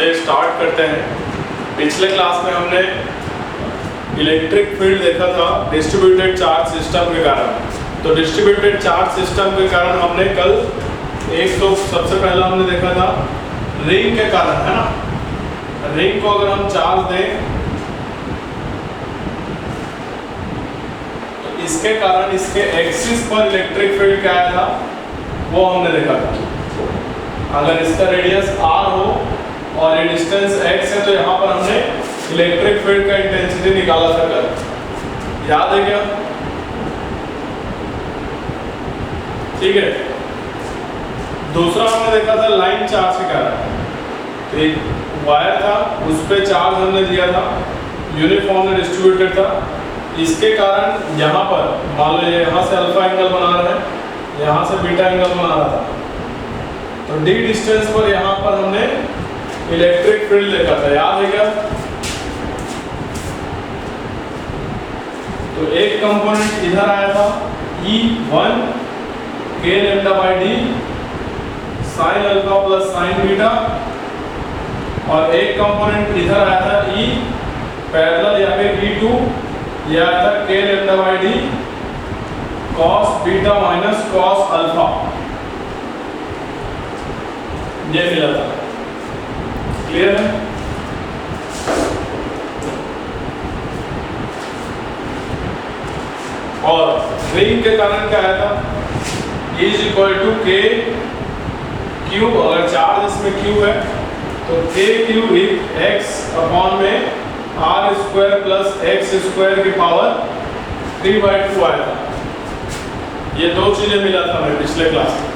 चलिए स्टार्ट करते हैं। पिछले क्लास में हमने इलेक्ट्रिक फील्ड देखा था डिस्ट्रीब्यूटेड चार्ज सिस्टम के कारण। तो डिस्ट्रीब्यूटेड चार्ज सिस्टम के कारण हमने कल सबसे पहला हमने देखा था रिंग के कारण, है ना। रिंग को अगर हम चार्ज दें तो इसके कारण इसके एक्सिस पर इलेक्ट्रिक फील्ड क्या आया था वो हमने देखा था। अगर इसका रेडियस r हो और ये डिस्टेंस x है तो यहाँ पर हमने इलेक्ट्रिक फील्ड का इंटेंसिटी निकाला था कल, याद है क्या? ठीक है। दूसरा हमने देखा था लाइन चार्ज के कारण। तो एक वायर था, उस पर चार्ज हमने दिया था, यूनिफॉर्मली डिस्ट्रीब्यूटेड था। इसके कारण यहाँ पर मान लो यहाँ से अल्फा एंगल बना रहा है, यहाँ से बीटा एंगल बना रहा था, तो d डिस्टेंस पर यहाँ पर हमने इलेक्ट्रिक फील्ड देखा था, याद है क्या? तो एक कंपोनेंट इधर आया था E1 k lambda by d sine alpha plus sign beta, और एक कंपोनेंट इधर आया था E पैरेलल या फिर E2 यह आया था k lambda by d cos beta minus cos alpha, ये मिला था। क्लियर है? और रिंग के कारण क्या आया था? E इज इक्वल टू के क्यू, अगर चार्ज इसमें Q है तो k क्यू x अपॉन में r square plus x square की पावर 3/2 आया था। ये दो चीजें मिला था हमें पिछले क्लास में।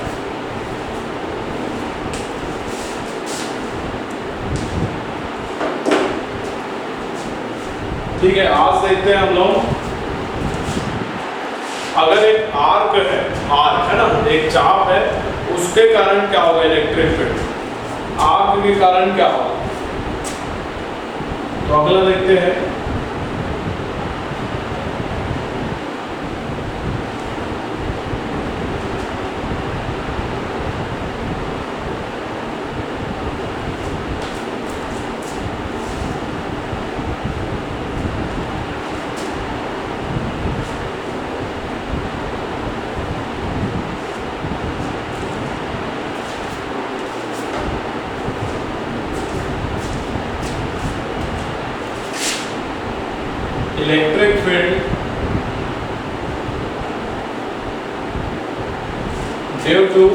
ठीक है, आज देखते हैं हम लोग। अगर एक आर्क है ना, एक चाप है, उसके कारण क्या होगा इलेक्ट्रिक फील्ड, आर्क के कारण क्या होगा। तो अगला देखते हैं। Electric field due to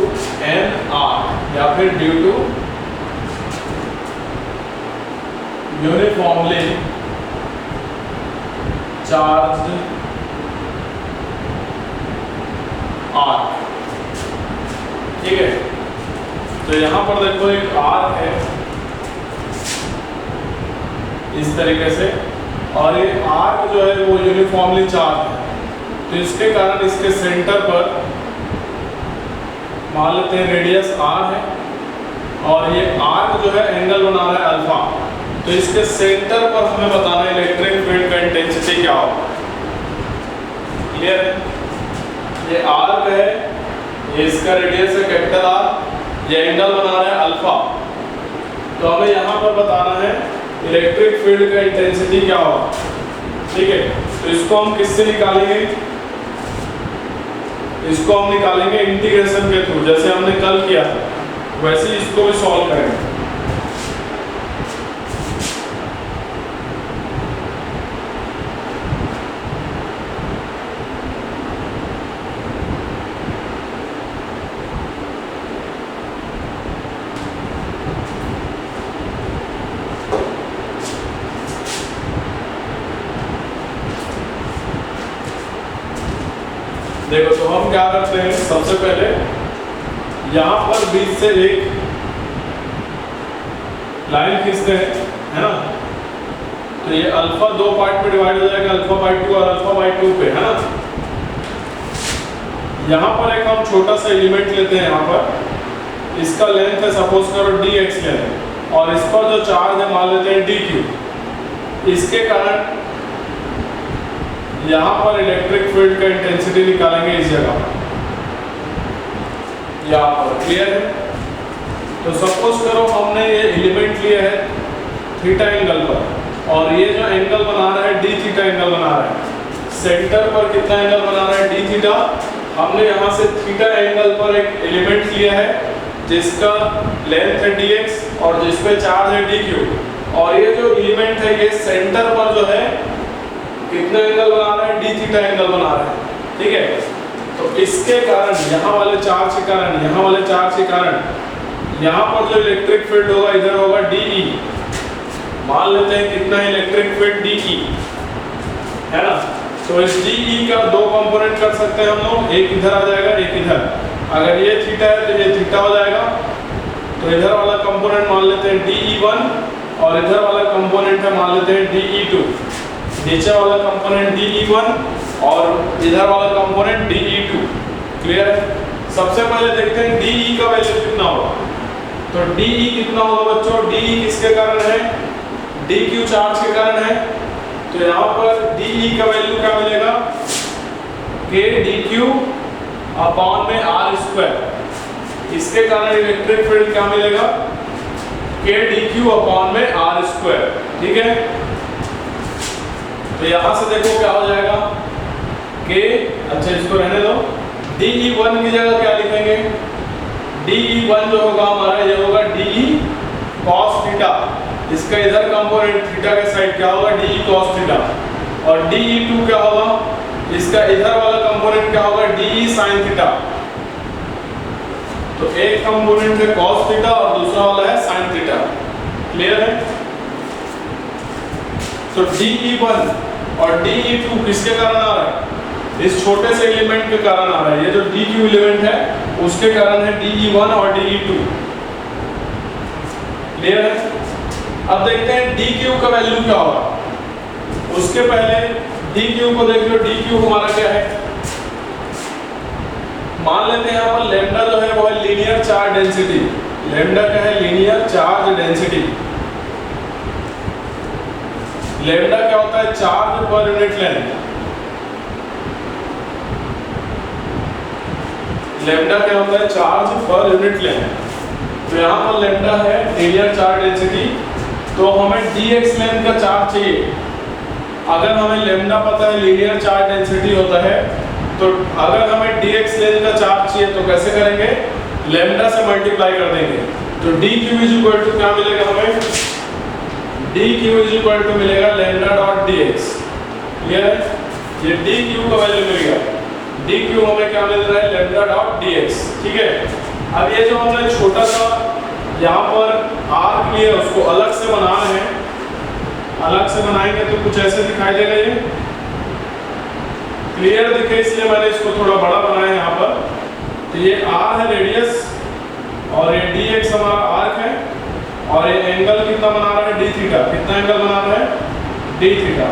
an R या फिर due to uniformly charged arc. ठीक है, तो यहां पर देखो एक आर्क है इस तरीके से, और ये आर्क जो है वो यूनिफॉर्मली चार्ज है। तो इसके कारण इसके सेंटर पर मान लेते हैं रेडियस r है, और ये आर्क जो है एंगल बना रहा है अल्फा। तो इसके सेंटर पर हमें बताना है इलेक्ट्रिक फील्ड का इंटेंसिटी क्या होगा। क्लियर है? ये आर्क है, ये इसका रेडियस है कैपिटल R, ये एंगल बना रहा है अल्फा। तो हमें यहाँ पर बताना है इलेक्ट्रिक फील्ड का इंटेंसिटी क्या होगा। ठीक है, तो इसको हम किससे निकालेंगे? इसको हम निकालेंगे इंटीग्रेशन के थ्रू, जैसे हमने कल किया था वैसे ही इसको भी सॉल्व करेंगे। देखो, तो हम क्या करते हैं, सबसे पहले यहाँ पर बीच से एक लाइन खींचते हैं, है ना। तो ये अल्फा दो पार्ट में डिवाइड हो जाएगा, अल्फा बाई 2 और अल्फा बाई 2 पे, है ना। यहाँ पर एक हम छोटा सा एलिमेंट लेते हैं, यहाँ पर इसका लेंथ है सपोज करो dx लेंथ, और इस पर जो चार्ज है मान लेते हैं dq। इसके कारण यहाँ पर इलेक्ट्रिक फील्ड का इंटेंसिटी निकालेंगे इस जगह पर, यहाँ पर। क्लियर है? तो सपोज करो हमने ये एलिमेंट लिया है थीटा एंगल पर, और ये जो एंगल बना रहा है डी थीटा एंगल बना रहा है। सेंटर पर कितना एंगल बना रहा है? D theta. हमने यहाँ से थीटा एंगल पर एक एलिमेंट लिया है जिसका लेंथ है dx और जिस पे चार्ज है dq, और ये जो एलिमेंट है ये सेंटर पर जो है कितना एंगल बना रहा है? डी थीटा एंगल बना रहा है, ठीक है। तो इसके कारण यहाँ वाले चार्ज के कारण, यहाँ वाले चार्ज के कारण यहाँ पर जो इलेक्ट्रिक फील्ड होगा इधर होगा DE। मान लेते हैं कितना इलेक्ट्रिक फील्ड DE है ना। तो इस DE का दो कंपोनेंट कर सकते हैं हम लोग, एक इधर आ जाएगा एक इधर। अगर ये थीटा है तो ये थीटा हो जाएगा, तो इधर वाला कंपोनेंट मान लेते हैं DE1 और इधर वाला कंपोनेंट है मान लेते हैं DE2। नीचे वाला कंपोनेंट DE1 और इधर वाला कंपोनेंट DE2। क्लियर है। सबसे पहले देखते हैं DE का वैल्यू कितना होगा। तो DE कितना होगा बच्चों? DE किसके कारण है? DQ चार्ज के कारण है। तो यहाँ पर DE का वैल्यू क्या मिलेगा? K DQ अपॉन में R स्क्वायर। इसके कारण इलेक्ट्रिक फील्ड क्या मिलेगा? K DQ अपॉन में R स्क्वायर, ठीक है। तो यहाँ से देखो क्या हो जाएगा K, अच्छा इसको रहने दो। DE1 की जगह क्या लिखेंगे? DE1 जो होगा हमारा ये होगा DE cos थीटा। इसका इधर कंपोनेंट थीटा के साइड क्या होगा? DE cos theta. और DE2 क्या होगा? इसका इधर वाला कंपोनेंट क्या होगा? DE sin theta. तो एक कंपोनेंट है cos थीटा और दूसरा वाला है sin थीटा। क्लियर है। तो DE1 और DE2 किसके कारण आ रहा है? इस छोटे से एलिमेंट के कारण आ रहा है। ये जो DQ एलिमेंट है उसके कारण है DE1 और DE2। क्लियर है। अब देखते हैं DQ का वैल्यू क्या होगा। उसके पहले DQ को देख लो। DQ हमारा क्या है? मान लेते हैं यहाँ पर लैम्डा जो है वो है लीनियर चार्ज डेंसिटी। लैम्डा क्या है? Linear charge density. लैम्डा क्या होता है? Charge per unit length. Lambda क्या होता है? Charge per unit length. तो यहाँ पर लैम्डा है लीनियर चार्ज डेंसिटी, तो हमें dx लेंथ का चार्ज चाहिए। अगर हमें लैम्डा पता है लीनियर चार्ज डेंसिटी होता है, तो अगर हमें dx लेंथ का चार्ज चाहिए तो कैसे करेंगे? लैम्डा से मल्टीप्लाई कर देंगे। तो dq इज इक्वल टू क्या मिलेगा हमें? dq इज इक्वल टू मिलेगा लैम्डा डॉट dx। क्लियर है। ये dq का वैल्यू मिल गया। dq हमें क्या मिल रहा है? लैम्डा डॉट dx, ठीक है। अब ये जो हमने छोटा सा यहाँ पर आर्क लिया उसको अलग से बनाना है। अलग से बनाएंगे तो कुछ ऐसे दिखाई देगा। ये क्लियर दिखे इसलिए मैंने इसको थोड़ा बड़ा बनाया है यहाँ पर। तो ये r है रेडियस और ये dx हमारा आर्क है, और ये एंगल कितना बना रहा है? d theta. कितना एंगल बना रहा है? d theta.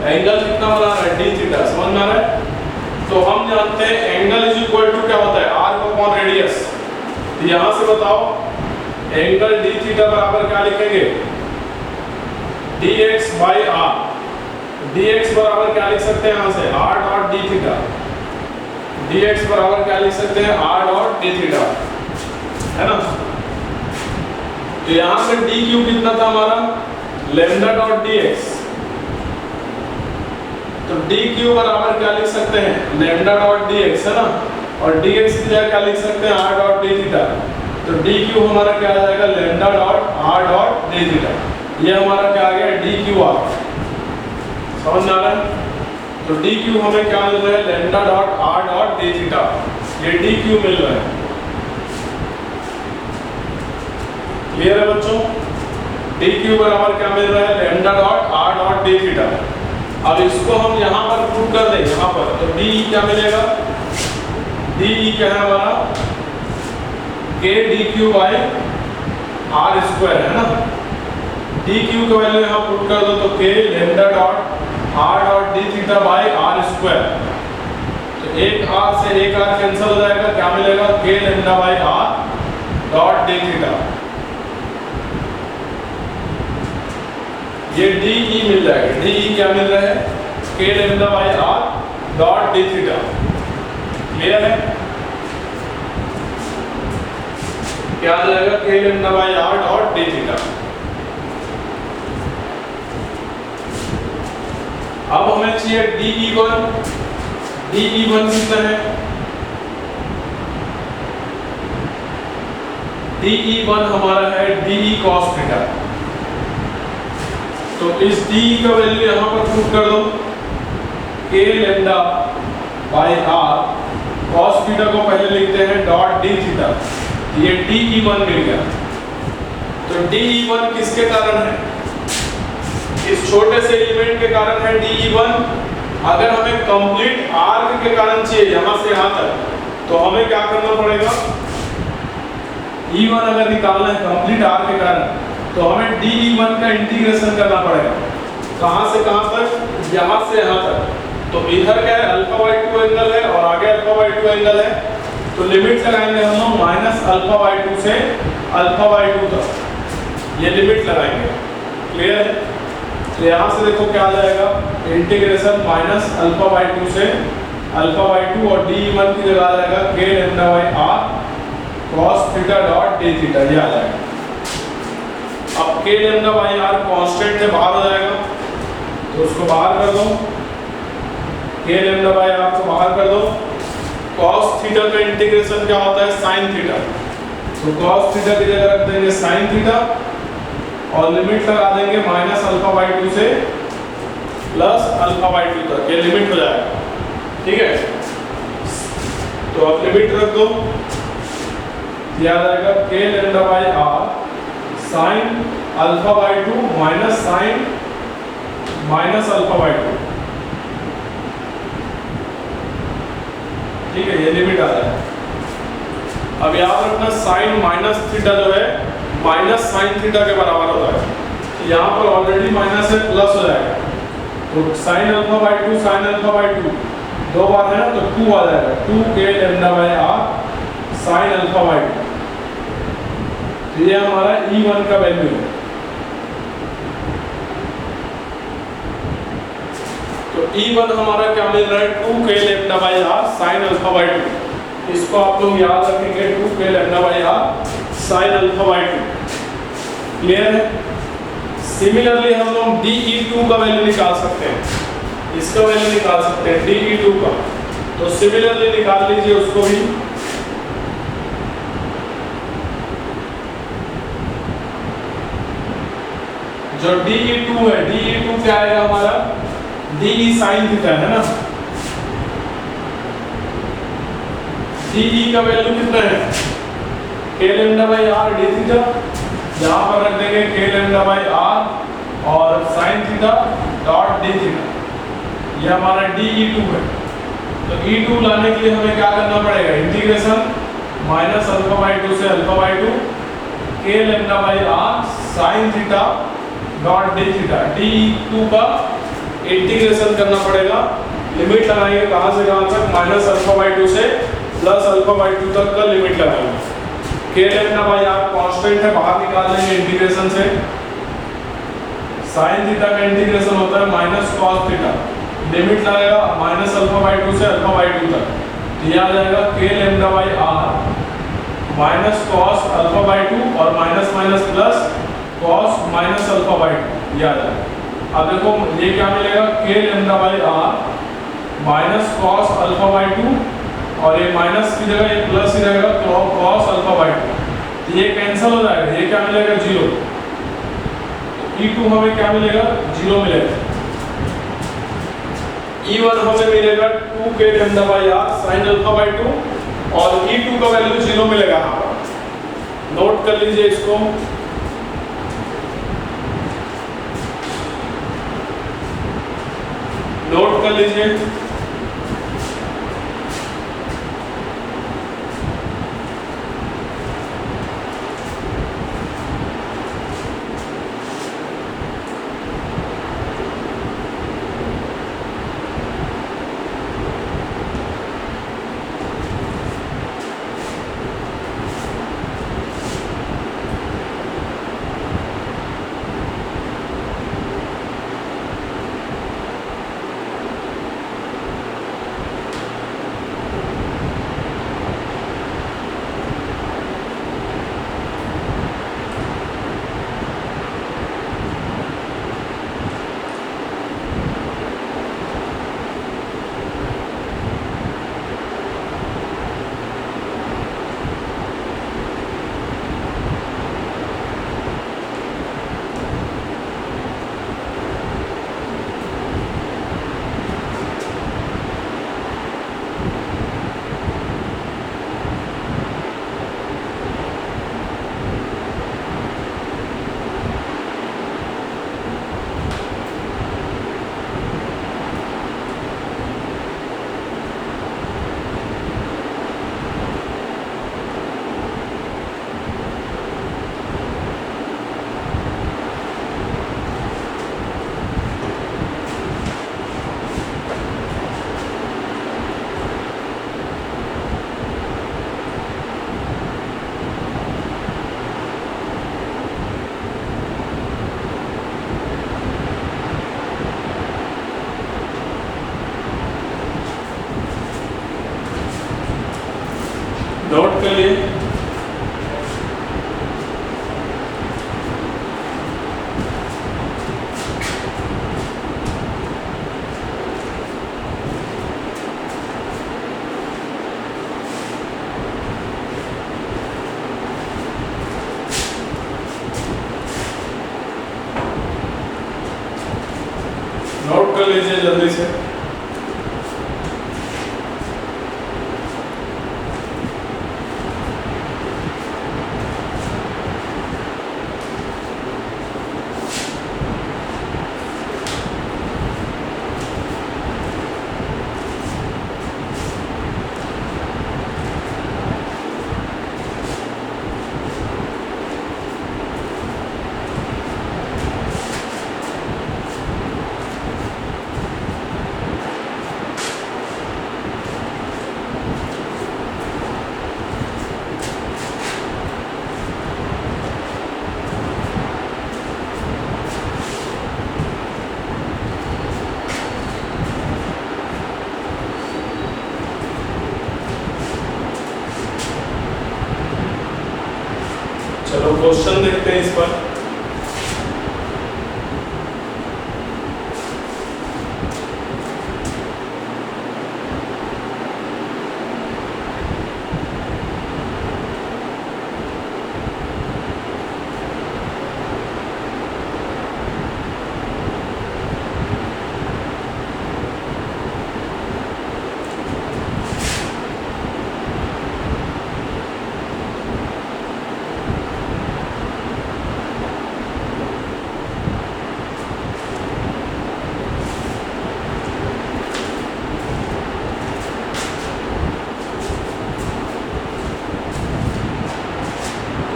एंगल कितना बना रहा है? d theta. समझ में आ रहा है। तो हम जानते हैं एंगल इज इक्वल टू क्या होता है? Arc upon radius. तो यहाँ से बताओ एंगल d थीटा बराबर क्या लिखेंगे? dx by r। dx बराबर क्या लिख सकते हैं यहाँ से? r dot d theta. dx बराबर क्या लिख सकते हैं? r डॉट d थीटा, है ना। तो यहाँ से dq कितना था हमारा? Lambda dot dx। तो dq बराबर क्या लिख सकते हैं? लैम्डा डॉट dx, है ना। और dx की जगह क्या लिख सकते हैं? r dot d theta. तो dq हमारा क्या आ जाएगा? Lambda dot r dot d theta. ये हमारा क्या आ गया? dqr। समझ में आ रहा है। तो dq हमें क्या मिल रहा है? Lambda dot r dot d theta. ये dq मिल रहा है। क्लियर है बच्चों। dq बराबर क्या मिल रहा है? Lambda dot r dot d theta. अब इसको हम यहाँ पर पुट कर दें यहाँ पर, तो d क्या मिलेगा? d क्या है हमारा? k dq by r square, है ना। dq का वैल्यू यहाँ पुट कर दो तो k lambda dot r dot d theta by r square. तो एक r से एक r कैंसिल हो जाएगा, क्या मिलेगा? k lambda by r dot d theta. ये DE मिल जाएगा। DE क्या मिल रहा है? k lambda by r dot d theta. Clear है। क्या आ जाएगा k lambda by r dot d theta. अब हमें चाहिए dE1। dE1 कितना है? dE1 हमारा है dE cos थीटा। तो इस dE का वैल्यू यहां पर पुट कर दो, k lambda by r cos theta को पहले लिखते हैं डॉट d थीटा। ये dE1 मिल गया। तो dE1 किसके कारण है? इस छोटे से एलिमेंट के कारण है dE1। अगर हमें कंप्लीट आर्क के कारण चाहिए यहां से यहां तक, तो हमें क्या करना पड़ेगा? E1 अगर निकालना है कंप्लीट आर्क के कारण, तो हमें dE1 का इंटीग्रेशन करना पड़ेगा। कहां से कहां तक? यहां से यहां तक। तो इधर क्या है? अल्फा बाई 2 एंगल है और आगे अल्फा बाई 2 एंगल है। तो लिमिट लगाएंगे हम लोग माइनस अल्फा बाई 2 से अल्फा बाई 2 तक, ये लिमिट लगाएंगे। क्लियर है? तो यहाँ से देखो क्या आ जाएगा, इंटीग्रेशन माइनस अल्फा बाई 2 से अल्फा बाई 2 और dE1 की जगह आ जाएगा k lambda by r cos theta dot d theta, ये आ जाएगा। अब k lambda by r constant है, बाहर हो जाएगा, तो उसको बाहर कर दो। k lambda by r को बाहर कर दो। cos थीटा का इंटीग्रेशन क्या होता है? sin theta. तो cos थीटा की जगह रख देंगे sin थीटा और लिमिट लगा देंगे माइनस अल्फा बाई 2 से प्लस अल्फा बाई 2 तक, ये लिमिट हो जाएगा। ठीक है, तो अब लिमिट रख दो, याद आएगा k lambda by r sin alpha by 2 minus sin minus alpha by 2। ठीक है, ये लिमिट आ जाएगा। अब याद रखना sin माइनस थीटा जो है माइनस साइन थीटा के बराबर होता है। तो यहाँ पर ऑलरेडी माइनस है, प्लस हो जाएगा। तो sine alpha by 2 sine alpha by 2 दो बार है ना, तो 2 आ जाएगा। 2k lambda by r sine alpha by 2। तो ये हमारा E1 का वैल्यू है। तो E1 हमारा क्या मिल रहा है? 2k lambda by r sine alpha by 2। इसको आप लोग याद रखेंगे, 2k lambda by r sine alpha by 2। Clear है? सिमिलरली हम लोग dE2 का वैल्यू निकाल सकते हैं, इसका वैल्यू निकाल सकते हैं dE2 का। तो सिमिलरली निकाल लीजिए उसको भी। जो dE2 है, dE2 क्या आएगा हमारा? dE साइन थीटा है ना। dE का वैल्यू कितना है? k lambda by r d theta, यहाँ पर रख देंगे k lambda by r और sin theta dot d theta, ये हमारा dE2 है। तो E2 लाने के लिए हमें क्या करना पड़ेगा? इंटीग्रेशन माइनस अल्फा बाई 2 से alpha by 2 k lambda by r sin theta dot d theta. dE2 का इंटीग्रेशन करना पड़ेगा, लिमिट लगाएंगे कहाँ से कहाँ तक? माइनस अल्फा बाई 2 से प्लस अल्फा बाई 2 तक का लिमिट लगाएंगे। k lambda by r constant है, बाहर निकाल लेंगे इंटीग्रेशन से। sin थीटा का इंटीग्रेशन होता है माइनस cos थीटा, लिमिट लगेगा माइनस अल्फा बाई 2 से अल्फा बाई 2 तक। तो ये आ जाएगा k lambda by r minus cos alpha by 2 और minus minus plus cos minus alpha by 2, ये आ जाएगा। अब देखो ये क्या मिलेगा? k lambda by r minus cos alpha by 2 और ये माइनस की जगह ये प्लस ही रहेगा, cos अल्फा बाई 2। ये कैंसिल हो जाएगा, ये क्या मिलेगा? 0। E2 हमें क्या मिलेगा? 0 मिलेगा। E1 हमें मिलेगा 2k lambda by r sin alpha by 2 और E2 का वैल्यू 0 मिलेगा यहाँ पर। नोट कर लीजिए इसको। नोट कर लीजिए। नोट कर लिए। नोट कर लीजिए जल्दी से। चलो क्वेश्चन देखते हैं इस पर।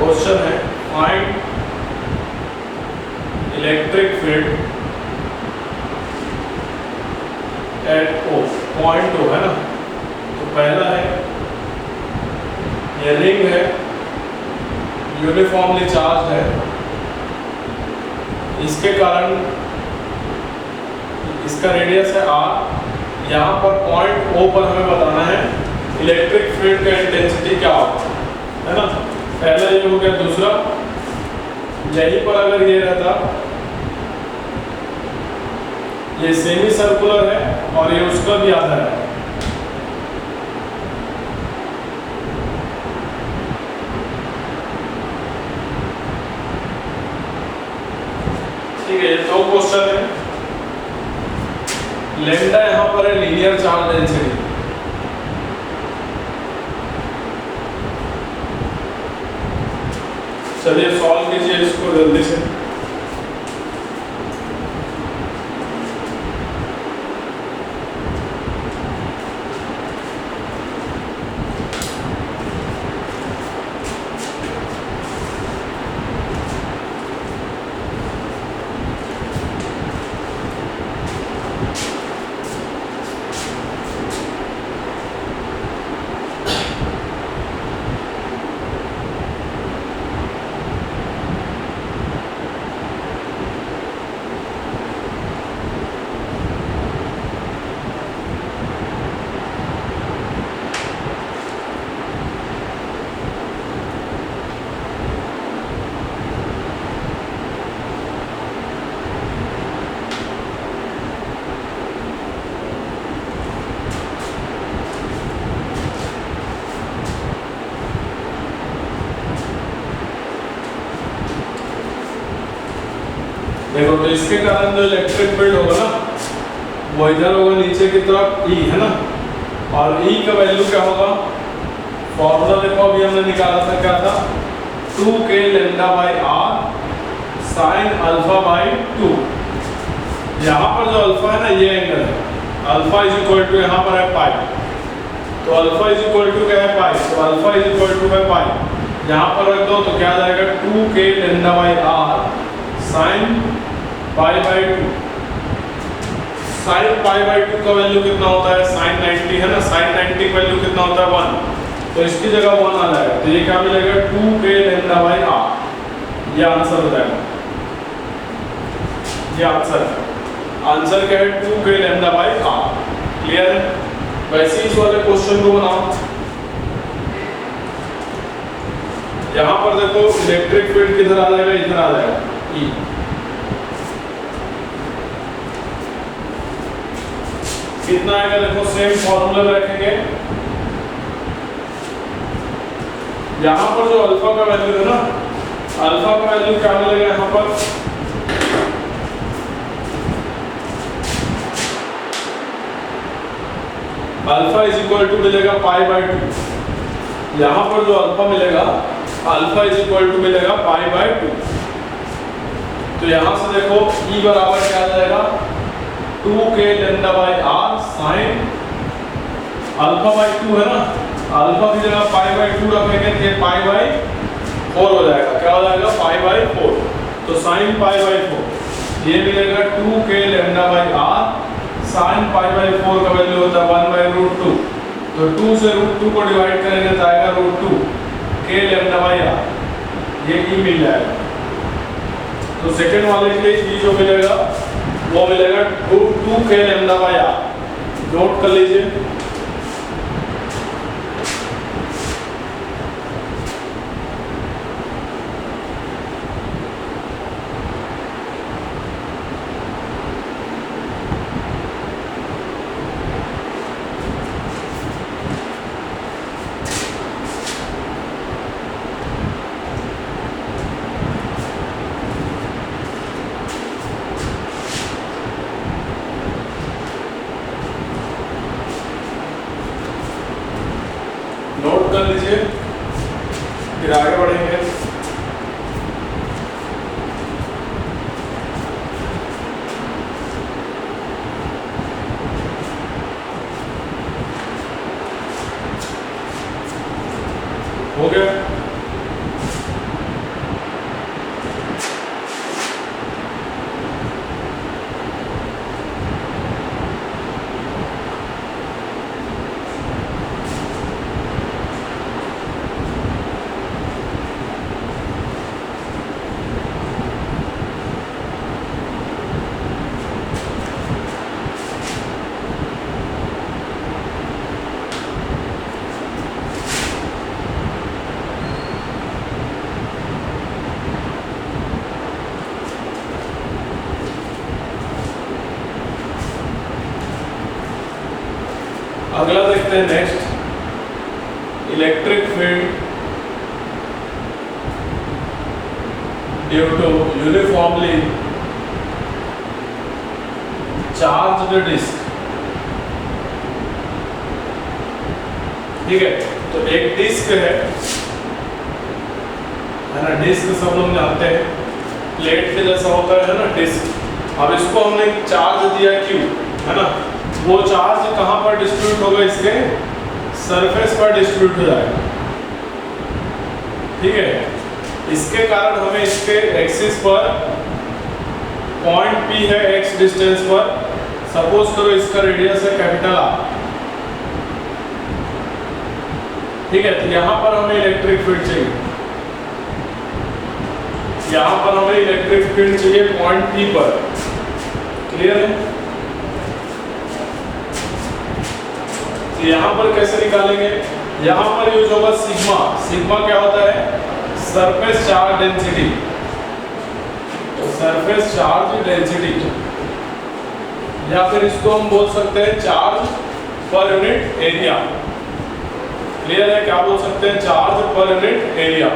क्वेश्चन है find electric field at O, point O है ना। तो पहला है ये रिंग है, यूनिफॉर्मली चार्ज है, इसके कारण इसका रेडियस है R। यहाँ पर पॉइंट O पर हमें बताना है इलेक्ट्रिक फील्ड का इंटेंसिटी क्या होगा, है ना। पहला ये हो गया। दूसरा, यहीं पर अगर ये रहता, ये सेमी सर्कुलर है और ये उसका भी आधा है, ठीक है। ये दो क्वेश्चन है। लैम्डा यहाँ पर है लीनियर चार्ज डेंसिटी। चलिए सॉल्व कीजिए इसको जल्दी से। देखो तो इसके कारण जो इलेक्ट्रिक फील्ड होगा ना वो इधर होगा नीचे की तरफ E, है ना। और E का वैल्यू क्या होगा, फॉर्मूला देखो अभी हमने निकाला था, क्या था 2k lambda by r sine alpha by 2। यहाँ पर जो अल्फा है ना ये एंगल है, अल्फा इज इक्वल टू यहाँ पर है पाई, तो अल्फा इज इक्वल टू क्या है पाई, तो अल्फा इज इक्वल टू है पाई। यहाँ पर रख दो तो क्या आ जाएगा 2k lambda by r sine pi by 2। Sine pi by 2 का वैल्यू कितना होता है, साइन 90 है ना, साइन 90 का वैल्यू कितना होता है 1, तो इसकी जगह 1 आ जाएगा, तो ये क्या मिलेगा 2k लैम्डा बाई r। ये आंसर हो जाएगा, ये आंसर है। आंसर क्या है 2k lambda by r। Clear है। वैसे इस वाले क्वेश्चन को बनाओ। यहाँ पर देखो इलेक्ट्रिक फील्ड किधर आ जाएगा, इधर आ जाएगा ई। कितना आएगा देखो, सेम फॉर्मूला में रखेंगे। यहाँ पर जो अल्फा का वैल्यू है ना, अल्फा का वैल्यू क्या मिलेगा यहाँ पर, अल्फा इज इक्वल टू मिलेगा पाई बाय 2। यहाँ पर जो अल्फा मिलेगा, अल्फा इज इक्वल टू मिलेगा पाई बाय 2। तो यहाँ से देखो ई बराबर क्या आ जाएगा, 2k lambda by R sine alpha by 2 है ना, अल्फा की जगह पाई बाय 2 रखेंगे तो ये पाई बाय 4 हो जाएगा। क्या हो जाएगा, पाई बाय 4। तो साइन पाई बाय 4 ये मिलेगा 2k lambda by R sine pi by 4 का वैल्यू होता है 1/√2। तो 2 से √2 को डिवाइड करेंगे तो आएगा √2 k लैम्डा बाय आर, ये ई मिल जाएगा। तो सेकंड वाले के लिए ई जो मिलेगा वो मिलेगा 2k lambda by are. Note कर लीजिए। नोट कर लीजिए, फिर आगे बढ़ेंगे। हो गया। अगला देखते हैं next, electric field due to uniformly charged disc. ठीक है, तो एक डिस्क है ना, डिस्क सब लोग जानते हैं, प्लेट के जैसा होता है ना डिस्क। अब इसको हमने चार्ज दिया Q है ना, वो चार्ज कहां पर डिस्ट्रीब्यूट होगा, इसके सरफेस पर डिस्ट्रीब्यूट हो जाएगा। ठीक है, इसके कारण हमें इसके एक्सिस पर पॉइंट P है x डिस्टेंस पर, सपोज करो इसका रेडियस है कैपिटल R। ठीक है, तो यहां पर हमें इलेक्ट्रिक फील्ड चाहिए, यहां पर हमें इलेक्ट्रिक फील्ड चाहिए पॉइंट P पर। क्लियर है? यहाँ पर कैसे निकालेंगे, यहाँ पर यूज होगा सिग्मा। सिग्मा क्या होता है, सरफेस चार्ज डेंसिटी। तो सरफेस चार्ज डेंसिटी, या फिर इसको हम बोल सकते हैं charge per unit area. Clear है? क्या बोल सकते हैं, चार्ज पर यूनिट एरिया।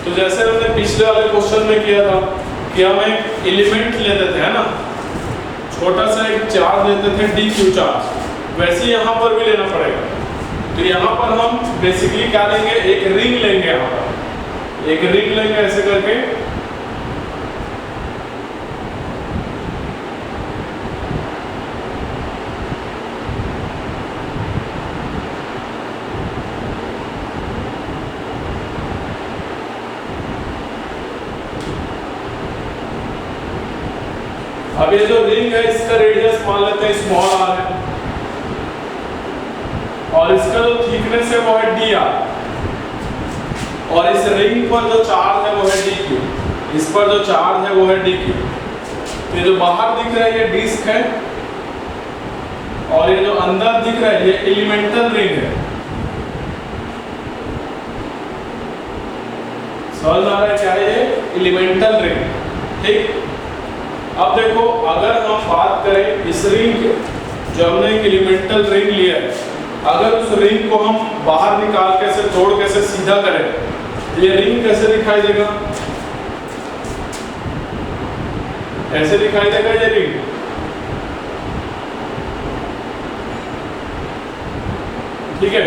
तो जैसे हमने पिछले वाले क्वेश्चन में किया था कि हम एक एलिमेंट लेते थे है ना, छोटा सा एक चार्ज लेते थे dq चार्ज, वैसे यहाँ पर भी लेना पड़ेगा। तो यहाँ पर हम बेसिकली क्या लेंगे, एक रिंग लेंगे, यहाँ पर एक रिंग लेंगे ऐसे करके। अब ये जो रिंग है इसका रेडियस मान लेते हैं स्मॉल r है, और इसका जो थिकनेस है वो है dr, और इस रिंग पर जो चार्ज है वो है dq, इस पर जो चार्ज है वो है dq। ये जो बाहर दिख रहा है ये डिस्क है, और ये जो अंदर दिख रहा है ये एलिमेंटल रिंग है। समझ में आ रहा है क्या है ये? Elemental ring. ठीक, अब देखो अगर हम बात करें इस रिंग की, जो हमने एक एलिमेंटल रिंग लिया है, अगर उस रिंग को हम बाहर निकाल के ऐसे तोड़ के ऐसे सीधा करें, तो ये रिंग कैसे दिखाई देगा? ऐसे दिखाई देगा ये रिंग। ठीक है,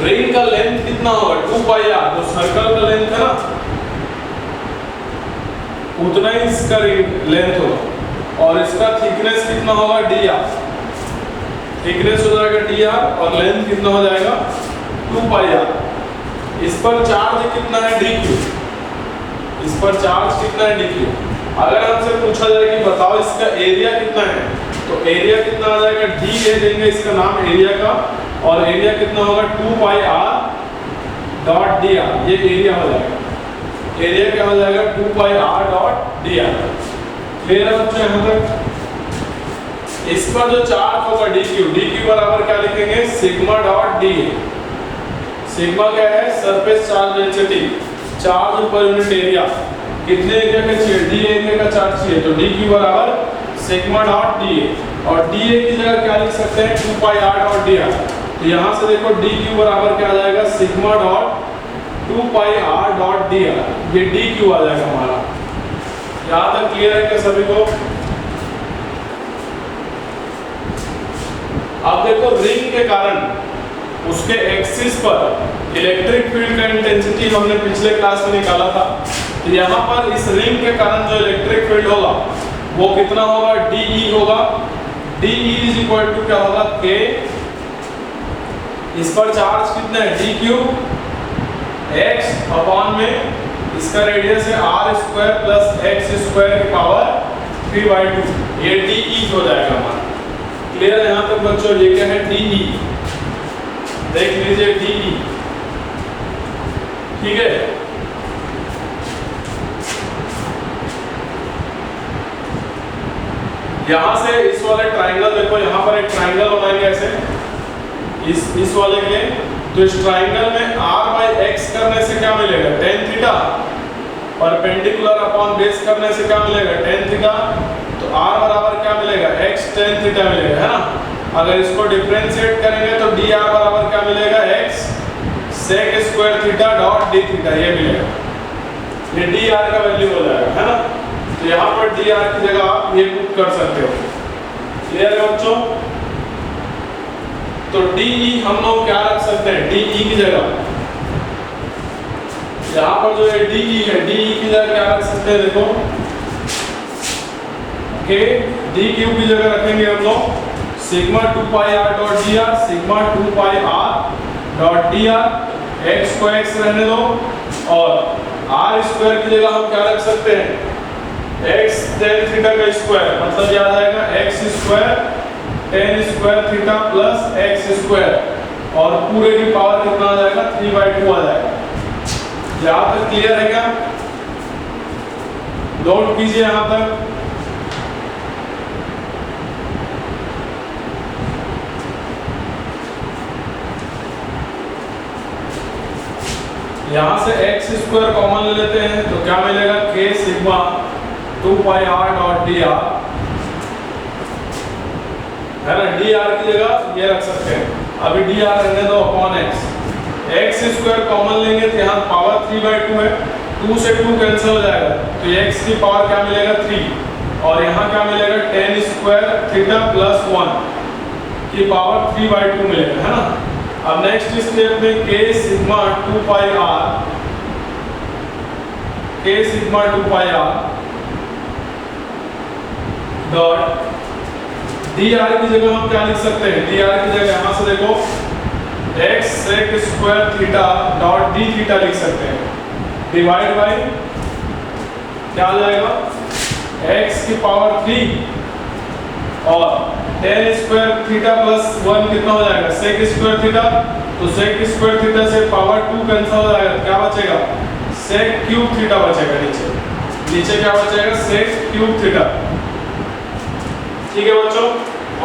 रिंग का लेंथ कितना होगा? 2 पाई आर, जो सर्कल का लेंथ है ना, उतना ही इसका लेंथ होगा। और इसका थिकनेस कितना होगा? D R. थिकनेस हो जाएगा डी आर और लेंथ कितना हो जाएगा? 2 पाई आर। इस पर चार्ज कितना है? D Q. इस पर चार्ज कितना है? D Q. अगर हमसे पूछा जाए कि बताओ इसका एरिया कितना है, तो एरिया कितना आ जाएगा? डी ए देंगे इसका नाम एरिया का, और एरिया कितना होगा? 2 pi r dot d r. ये एरिया हो जाएगा। एरिया क्या हो जाएगा? 2 pi r dot d r. Clear है बच्चों यहाँ तक? इस पर जो चार्ज होगा डी क्यू बराबर क्या लिखेंगे? Sigma dot D A. Sigma क्या है? Surface charge density, charge per unit area. कितने एरिया का चाहिए? डी एरिया का चार्ज चाहिए, तो डी क्यू बराबर सिग्मा डॉट डी ए। और डी ए की जगह क्या लिख सकते हैं? 2 pi r dot d are. तो यहाँ से देखो डी क्यू बराबर क्या आ जाएगा? Sigma dot 2 pi r dot d r. ये डी क्यू आ जाएगा हमारा। यहाँ तक क्लियर है क्या सभी को? अब देखो रिंग के कारण उसके एक्सिस पर इलेक्ट्रिक फील्ड का इंटेंसिटी हमने पिछले क्लास में निकाला था। तो यहाँ पर इस रिंग के कारण जो इलेक्ट्रिक फील्ड होगा वो कितना होगा? डीई होगा। डीई इज इक्वल टू क्या होगा? के। इस पर चार्ज कितना है? डी क्यू एक्स अपॉन में इसका रेडियस है R square plus x square की पावर 3/2। ये डीई हो जाएगा हमारा। क्लियर है यहाँ तक बच्चों? ये क्या है? डीई। देख लीजिए डीई। ठीक है, यहां से इस वाले ट्राइंगल देखो, यहां पर एक ट्राइंगल बनाएंगे ऐसे इस वाले के। तो इस ट्राइंगल में r बाई x करने से क्या मिलेगा? tan theta. Perpendicular upon base करने से क्या मिलेगा? tan theta. तो r बराबर क्या मिलेगा? x tan थीटा मिलेगा, है ना? अगर इसको डिफरेंशिएट करेंगे तो dr बराबर क्या मिलेगा? x sec square theta dot d theta, ये मिलेगा। ये dr का वैल्यू हो जाएगा, है ना? तो यहाँ पर dr की जगह आप ये पुट कर सकते हो। क्लियर है बच्चों? तो de हम लोग क्या रख सकते हैं? de की जगह यहाँ पर जो है de है, de की जगह क्या रख सकते हैं? देखो के d क्यूब की जगह रखेंगे हम लोग सिग्मा 2 पाई r डॉट dr, सिग्मा 2 पाई r डॉट dr। x को x रहने दो, और r स्क्वायर की जगह हम क्या रख सकते हैं? x tan थीटा का स्क्वायर, मतलब ये आ जाएगा x square tan square theta plus x square, और पूरे की पावर कितना आ जाएगा? 3/2 आ जाएगा। यहाँ तक क्लियर है क्या? नोट कीजिए यहाँ तक। यहाँ से x स्क्वायर कॉमन ले लेते हैं तो क्या मिलेगा? k sigma 2 pi r dot d are, है ना? डी आर की जगह ये रख सकते हैं। अभी डी आर रहने दो upon x। x square common लेंगे तो यहाँ पावर 3/2 है, 2 से 2 कैंसिल हो जाएगा, तो x की पावर क्या मिलेगा? 3। और यहाँ क्या मिलेगा? tan स्क्वायर थीटा प्लस 1 की पावर 3/2 मिलेगा, है ना? अब नेक्स्ट स्टेप में k सिग्मा 2 पाई r, k सिग्मा 2 पाई r डॉट dr की जगह हम क्या लिख सकते हैं? dr की जगह यहाँ से देखो x sec square theta dot d theta लिख सकते हैं, डिवाइड बाय क्या आ जाएगा? x की पावर 3 और tan स्क्वायर थीटा प्लस 1 कितना हो जाएगा? sec square theta. तो sec स्क्वायर थीटा से पावर 2 कैंसिल हो जाएगा, क्या बचेगा? sec क्यूब थीटा बचेगा। नीचे क्या बचेगा? sec cube theta. ठीक है बच्चों,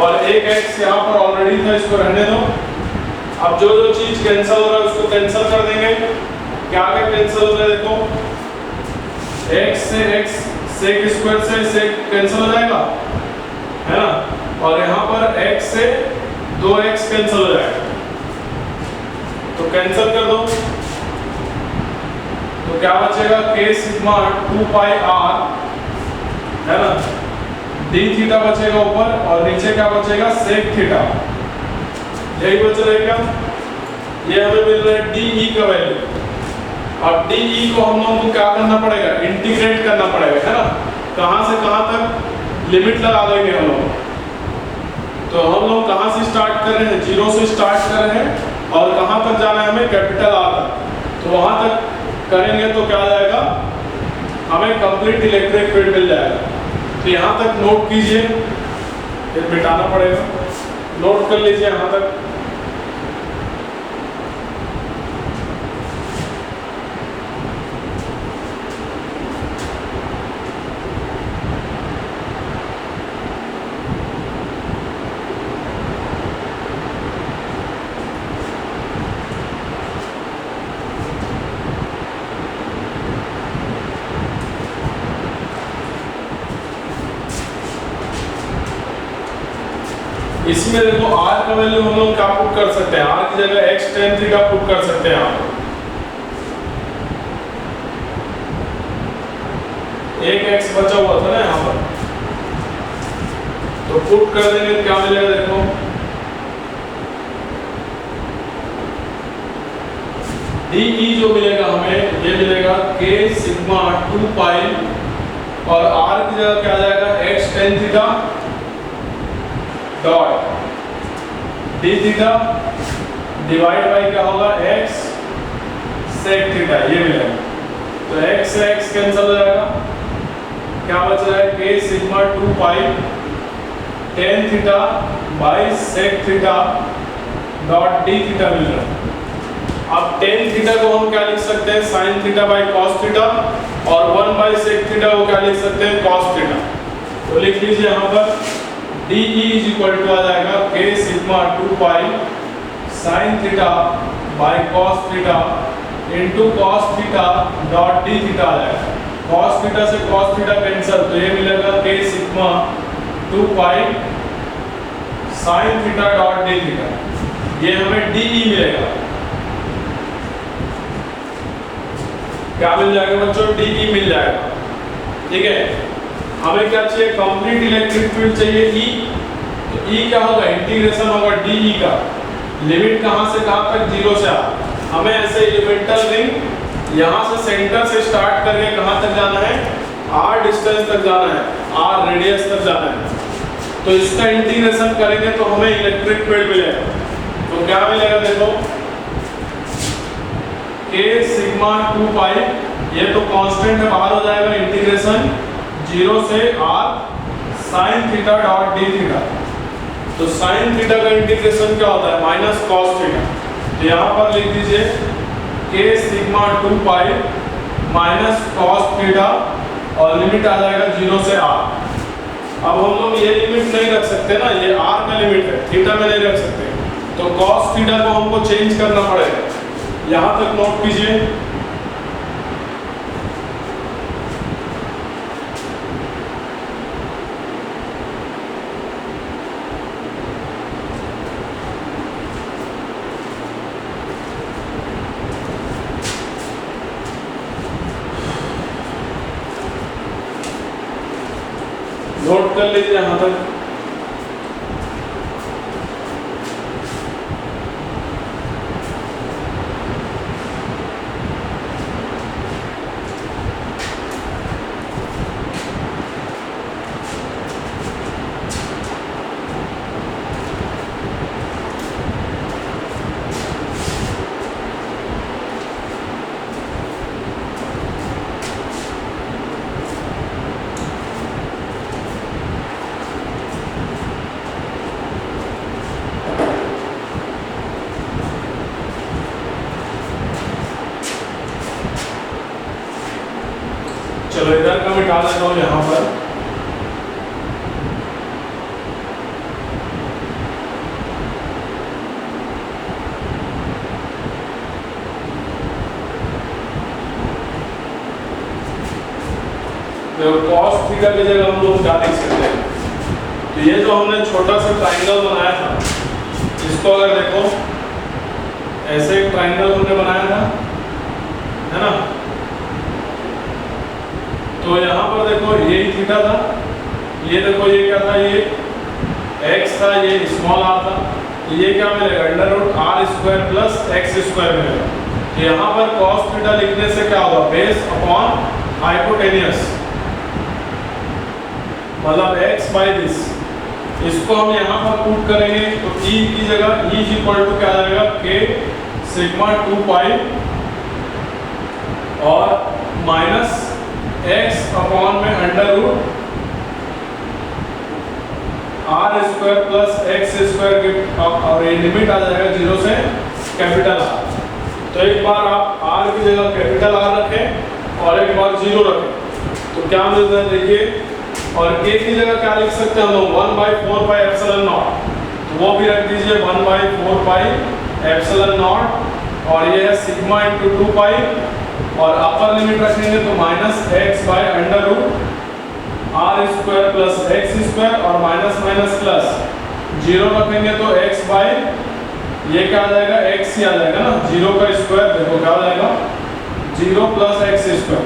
और एक x यहाँ पर ऑलरेडी था, इसको रहने दो। अब जो जो चीज कैंसिल हो रहा है उसको कैंसिल कर देंगे। क्या क्या कैंसिल हो जाए देखो, x से x sec स्क्वायर से sec कैंसिल हो जाएगा, है ना, और यहाँ पर x से 2x कैंसिल हो जाएगा, तो कैंसिल कर दो, तो क्या बचेगा k सिग्मा 2 पाई r, है ना, d थीटा बचेगा ऊपर और नीचे क्या बचेगा sec थीटा, यही बच रहा है क्या, ये हमें मिल रहा है de का वैल्यू। अब de को हम लोगों को क्या करना पड़ेगा, इंटीग्रेट करना पड़ेगा, है ना, कहां से कहां तक लिमिट लगा देंगे हम लोग, तो हम लोग कहां से स्टार्ट कर रहे हैं, 0 से स्टार्ट कर रहे हैं और कहां तक जाना है हमें, कैपिटल R तक, तो वहां तक करेंगे तो क्या आ जाएगा, हमें कंप्लीट इलेक्ट्रिक फील्ड मिल जाएगा। तो यहाँ तक नोट कीजिए, फिर मिटाना पड़ेगा, नोट कर लीजिए यहाँ तक। इसमें देखो r का वैल्यू हम लोग क्या पुट कर सकते हैं, r की जगह x tan थीटा पुट कर सकते हैं आप, एक x बचा हुआ था ना यहाँ पर, तो पुट कर देंगे, क्या मिलेगा देखो, de जो मिलेगा हमें, ये मिलेगा k सिग्मा 2 पाई और r की जगह क्या आ जाएगा, x tan theta dot d theta divide by क्या होगा, x sec थीटा, ये मिलेगा, तो x से x कैंसिल हो जाएगा, क्या बच रहा है, k sigma 2 pi tan theta by sec theta dot d theta मिल रहा है। अब tan थीटा को हम क्या लिख सकते हैं, sin theta by cos theta, और 1 बाई sec थीटा को क्या लिख सकते हैं, cos थीटा, तो लिख लीजिए यहाँ पर de इज इक्वल टू आ जाएगा k sigma 2 pi sin theta by cos theta into cos theta dot d theta आ जाएगा, cos थीटा से cos थीटा कैंसिल, तो ये मिलेगा k sigma 2 pi sin theta dot d theta, ये हमें de मिलेगा, क्या मिल जाएगा बच्चों, de मिल जाएगा, ठीक है। हमें क्या चाहिए, कंप्लीट इलेक्ट्रिक फील्ड चाहिए E, तो E क्या होगा, इंटीग्रेशन होगा de का, लिमिट कहां से कहां तक, 0 से R, हमें ऐसे एलिमेंटल रिंग यहां से सेंटर से स्टार्ट करके कहां तक जाना है, R डिस्टेंस तक जाना है, R रेडियस तक जाना है, तो इसका इंटीग्रेशन करेंगे तो हमें इलेक्ट्रिक फील्ड मिलेगा, तो क्या मिलेगा देखो, k सिग्मा 2 पाई, ये तो कांस्टेंट है, बाहर हो जाएगा, इंटीग्रेशन 0 से r sin theta dot d theta, तो sin थीटा का इंटीग्रेशन क्या होता है, माइनस cos थीटा, तो यहाँ पर लिख दीजिए k sigma 2 pi minus cos theta और लिमिट आ जाएगा 0 से r। अब हम लोग ये लिमिट नहीं रख सकते ना, ये r का लिमिट है, थीटा में नहीं रख सकते, तो cos थीटा को हमको चेंज करना पड़ेगा, यहाँ तक नोट कीजिए। नोट कर लीजिए यहाँ तक। चलो इधर का मिटा देता हूँ यहाँ पर। देखो cos थीटा की जगह हम लोग क्या लिख सकते हैं? तो ये जो हमने छोटा सा ट्राइंगल बनाया था, इसको अगर देखो ऐसे एक ट्राइंगल हमने बनाया था, है ना? तो यहाँ पर देखो यही थीटा था, ये देखो ये क्या था, ये x था, ये स्मॉल r था, ये क्या मिलेगा? Under root are square plus x square मिलेगा। तो यहाँ पर cos थीटा लिखने से क्या होगा? बेस अपॉन हाइपोटेनियस, मतलब x बाई दिस। इसको हम यहाँ पर पुट करेंगे तो e की जगह e इज इक्वल टू क्या आ जाएगा? k सिग्मा 2 पाई और माइनस x अपॉन में under root are square plus x square के, और ये लिमिट आ जाएगा 0 से कैपिटल आर। तो एक बार आप r की जगह कैपिटल R रखें और एक बार 0 रखें तो क्या मिलता है देखिए। और k की जगह क्या लिख सकते हैं हम लोग? 1/4 पाई एप्सिलॉन नॉट, तो वो भी रख दीजिए 1/4 पाई एप्सिलॉन नॉट, और ये है सिग्मा इंटू 2 पाई, और अपर लिमिट रखेंगे तो minus x by under root are square plus x square, और माइनस माइनस प्लस 0 रखेंगे तो x बाय ये क्या आ जाएगा? x ही आ जाएगा ना, 0 का स्क्वायर देखो क्या आ जाएगा? 0 प्लस एक्स स्क्वायर,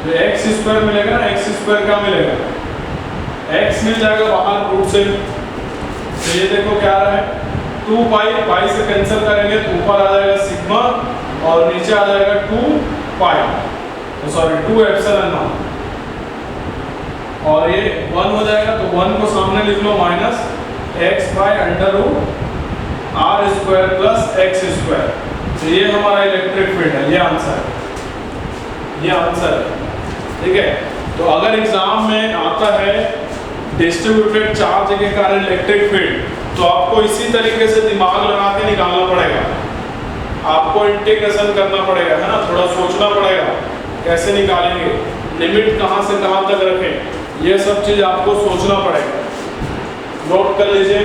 तो एक्स स्क्वायर मिलेगा ना, एक्स स्क्वायर क्या मिलेगा? x मिल जाएगा बाहर रूट से, तो ये देखो क्या आ रहा है? 2 पाई, पाई से कैंसिल करेंगे तो ऊपर आ जाएगा सिग्मा और नीचे आ जाएगा 2 पाई, तो सॉरी 2 एप्सिलॉन नॉट, और ये 1 हो जाएगा तो 1 को सामने लिख लो minus x by under root are square plus x square. तो ये हमारा इलेक्ट्रिक फील्ड है, ये आंसर है, ये आंसर है, ठीक है। तो अगर एग्जाम में आता है डिस्ट्रीब्यूटेड चार्ज के कारण इलेक्ट्रिक फील्ड, तो आपको इसी तरीके से दिमाग लगा के निकालना पड़ेगा, आपको इंटीग्रेशन करना पड़ेगा, है ना, थोड़ा सोचना पड़ेगा कैसे निकालेंगे, लिमिट कहाँ से कहाँ तक रखें, ये सब चीज आपको सोचना पड़ेगा। नोट कर लीजिए।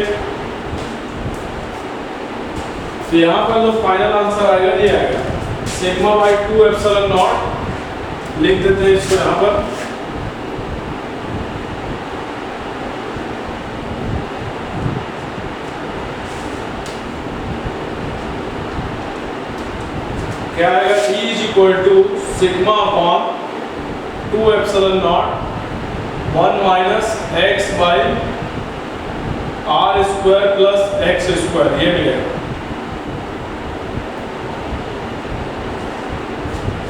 तो यहाँ पर जो फाइनल आंसर आएगा ये आएगा सिग्मा बाई 2 एप्सिलॉन नॉट, लिख देते हैं इसको यहाँ पर। क्या आएगा? E is equal to sigma upon 2 epsilon naught 1 minus X by R square plus x square, ये मिलेगा,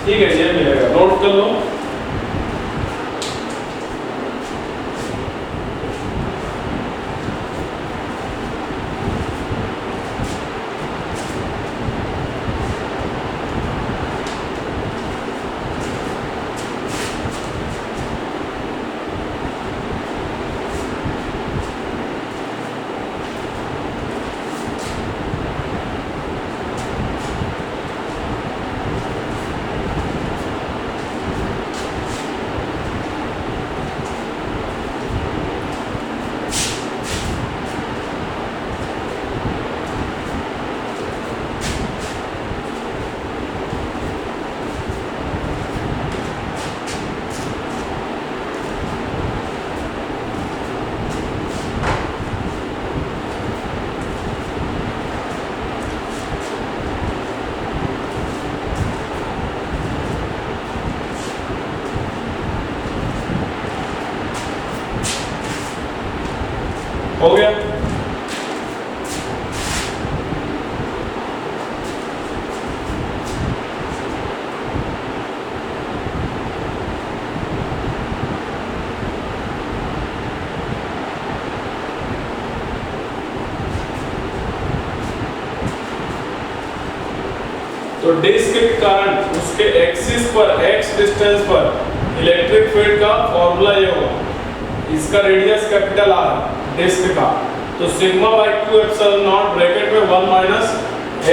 ठीक है, ये मिलेगा, नोट कर लो। हो गया? तो डिस्क के कारण उसके एक्सिस पर x डिस्टेंस पर इलेक्ट्रिक फील्ड का फॉर्मूला ये होगा, इसका रेडियस कैपिटल R है डिस्क का, तो sigma by 2 epsilon naught bracket में 1 minus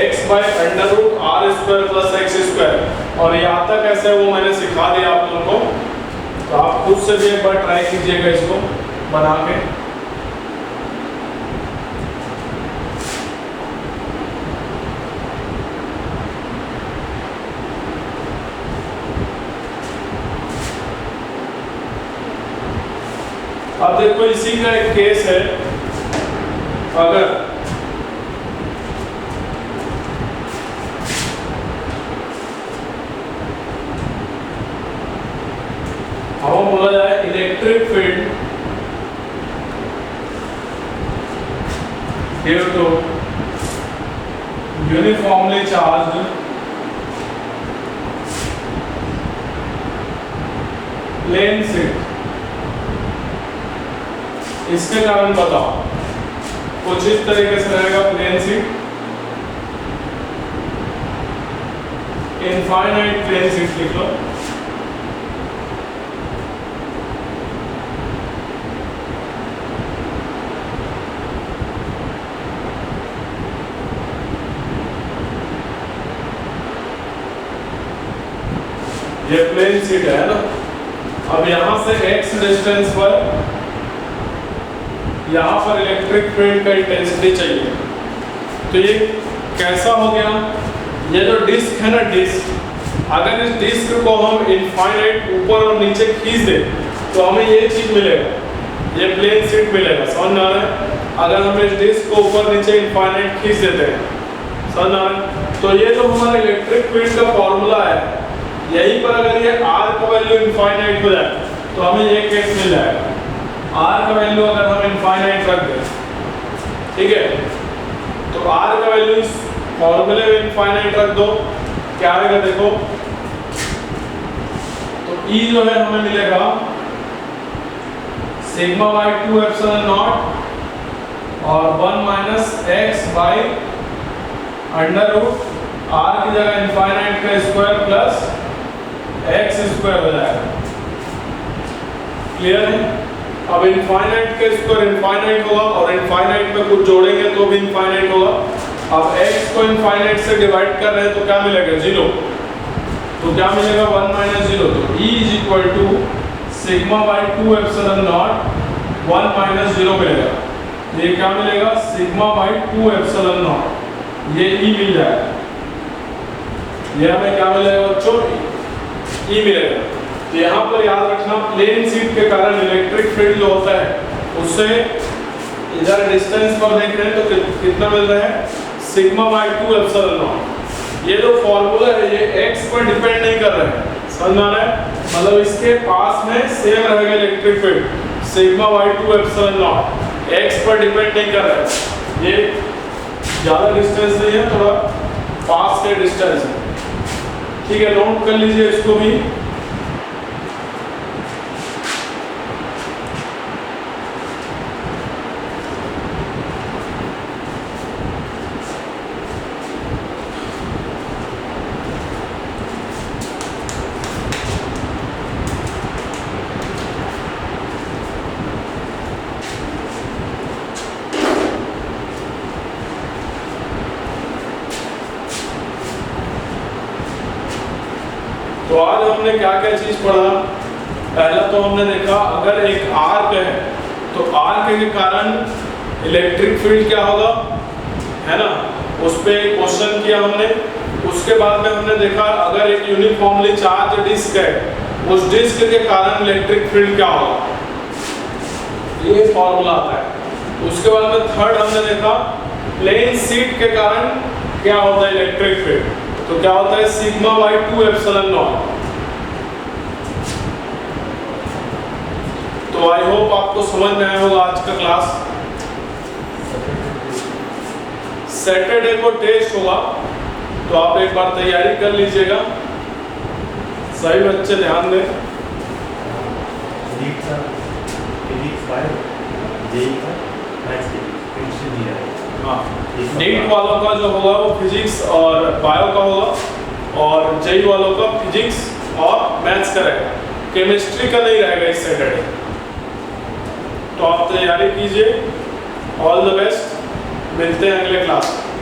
x by under root are square plus x square. और ये आता कैसे है वो मैंने सिखा दिया आप लोगों को, तो आप खुद से भी एक बार ट्राई कीजिएगा इसको बना के। अब देखो इसी का एक केस है, अगर हम बोला जाए electric field due to uniformly charged plane sheet, इसके कारण बताओ। कुछ इस तरीके से रहेगा plane sheet, infinite plane sheet लिख लो। ये प्लेन शीट है ना। अब यहां से x डिस्टेंस पर यहां पर इलेक्ट्रिक फील्ड का इंटेंसिटी चाहिए। तो ये कैसा हो गया, ये जो डिस्क है ना, डिस्क, अगर इस डिस्क को हम इनफाइनाइट ऊपर और नीचे खींच दें तो हमें ये चीज मिलेगा, ये प्लेन शीट मिलेगा। समझ में आ रहा है? अगर हम इस डिस्क को ऊपर नीचे इनफाइनाइट खींच देते हैं, समझ में आ रहा है? तो ये जो हमारा इलेक्ट्रिक फील्ड का फॉर्मूला है, यहीं पर अगर ये r का वैल्यू इनफाइनाइट हो जाए तो हमें ये केस मिल जाएगा। r का वैल्यू अगर हम इनफाइनाइट रख दें, ठीक है, तो r का वैल्यू इस फॉर्मूले में इनफाइनाइट रख दो, क्या आएगा देखो। तो E जो है हमें मिलेगा सिग्मा बाई 2 एप्सिलॉन नॉट और 1 minus x by under root r की जगह इनफाइनाइट का स्क्वायर प्लस x स्क्वायर हो जाएगा। क्लियर है? अब इनफाइनाइट का स्क्वायर इनफाइनाइट होगा और इनफाइनाइट में कुछ जोड़ेंगे तो भी इनफाइनाइट होगा। अब x को इनफाइनाइट से डिवाइड कर रहे हैं तो क्या मिलेगा, 0। तो क्या मिलेगा, 1 माइनस 0। तो E is equal to sigma by 2 epsilon naught 1 minus 0 मिलेगा। ये क्या मिलेगा, सिग्मा बाई 2 एप्सिलॉन नॉट, ये E मिल जाएगा। ये हमें क्या मिलेगा बच्चों, E मिलेगा। तो यहाँ पर याद रखना, प्लेन शीट के कारण इलेक्ट्रिक फील्ड जो होता है उससे इधर डिस्टेंस पर देख रहे हैं तो कितना मिल रहा है, सिग्मा बाई 2 एप्सिलॉन नॉट। ये जो फॉर्मूला है ये x पर डिपेंड नहीं कर रहा है, समझ में आ रहा है? मतलब इसके पास में सेम रहेगा electric field, sigma by 2 epsilon not, x पर डिपेंड नहीं कर रहा है। ये ज़्यादा डिस्टेंस नहीं है, थोड़ा पास के डिस्टेंस है, ठीक है। नोट कर लीजिए इसको भी। तो आज हमने क्या क्या चीज पढ़ा। पहला तो हमने देखा अगर एक आर्क है तो आर्क के कारण इलेक्ट्रिक फील्ड क्या होगा, है ना, उस पे क्वेश्चन किया हमने। उसके बाद में हमने देखा अगर एक यूनिफॉर्मली चार्ज डिस्क है, उस डिस्क के कारण इलेक्ट्रिक फील्ड क्या होगा, ये फॉर्मूला आता है। उसके बाद में थर्ड हमने देखा प्लेन शीट के कारण क्या होता है इलेक्ट्रिक फील्ड, तो क्या होता है सिग्मा बाई 2 एप्सिलॉन नॉट। तो आई होप आपको समझ में आया होगा आज का क्लास। सैटरडे को टेस्ट होगा तो आप एक बार तैयारी कर लीजिएगा, सभी बच्चे ध्यान दें। हाँ, नीट वालों का जो होगा वो फिजिक्स और बायो का होगा और जेई वालों का फिजिक्स और मैथ्स का रहेगा, केमिस्ट्री का नहीं रहेगा इस सैटरडे। तो आप तैयारी कीजिए, ऑल द बेस्ट, मिलते हैं अगले क्लास में।